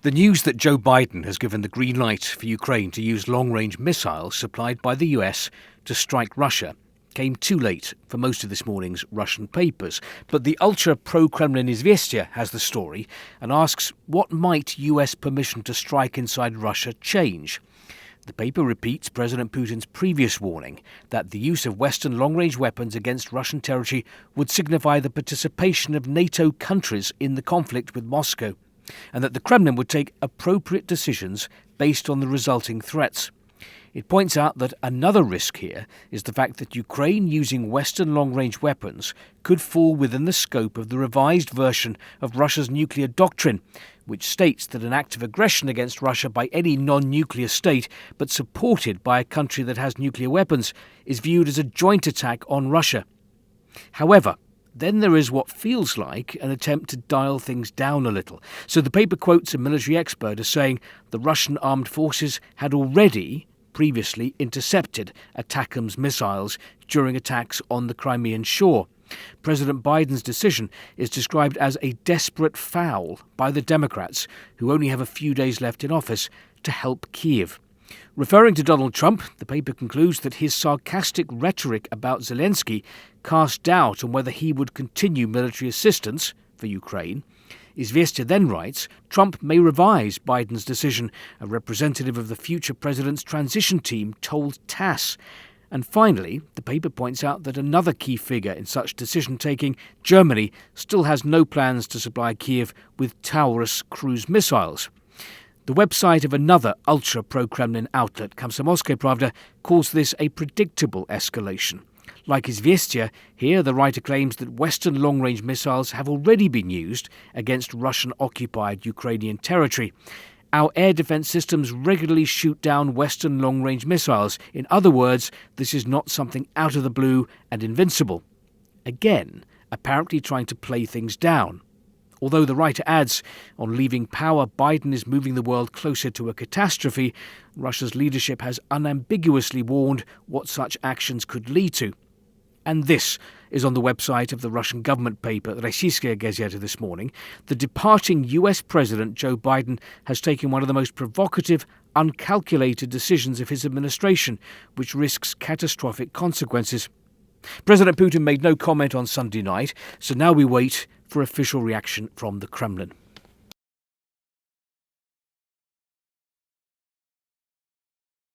The news that Joe Biden has given the green light for Ukraine to use long-range missiles supplied by the US to strike Russia came too late for most of this morning's Russian papers. But the ultra-pro-Kremlin Izvestia has the story and asks, what might US permission to strike inside Russia change? The paper repeats President Putin's previous warning that the use of Western long-range weapons against Russian territory would signify the participation of NATO countries in the conflict with Moscow, and that the Kremlin would take appropriate decisions based on the resulting threats. It points out that another risk here is the fact that Ukraine using Western long-range weapons could fall within the scope of the revised version of Russia's nuclear doctrine, which states that an act of aggression against Russia by any non-nuclear state, but supported by a country that has nuclear weapons, is viewed as a joint attack on Russia. However, then there is what feels like an attempt to dial things down a little. So the paper quotes a military expert as saying the Russian armed forces had already previously intercepted ATACMS missiles during attacks on the Crimean shore. President Biden's decision is described as a desperate foul by the Democrats, who only have a few days left in office, to help Kyiv. Referring to Donald Trump, the paper concludes that his sarcastic rhetoric about Zelensky cast doubt on whether he would continue military assistance for Ukraine. Izvestia then writes, Trump may revise Biden's decision, a representative of the future president's transition team told TASS. And finally, the paper points out that another key figure in such decision-taking, Germany, still has no plans to supply Kyiv with Taurus cruise missiles. The website of another ultra-pro-Kremlin outlet, Komsomolskaya Pravda, calls this a predictable escalation. Like Izvestia, here the writer claims that Western long-range missiles have already been used against Russian-occupied Ukrainian territory. Our air defence systems regularly shoot down Western long-range missiles. In other words, this is not something out of the blue and invincible. Again, apparently trying to play things down. Although the writer adds, on leaving power, Biden is moving the world closer to a catastrophe, Russia's leadership has unambiguously warned what such actions could lead to. And this is on the website of the Russian government paper, Rossiyskaya Gazeta, this morning. The departing US President Joe Biden has taken one of the most provocative, uncalculated decisions of his administration, which risks catastrophic consequences. President Putin made no comment on Sunday night, so now we wait for official reaction from the Kremlin.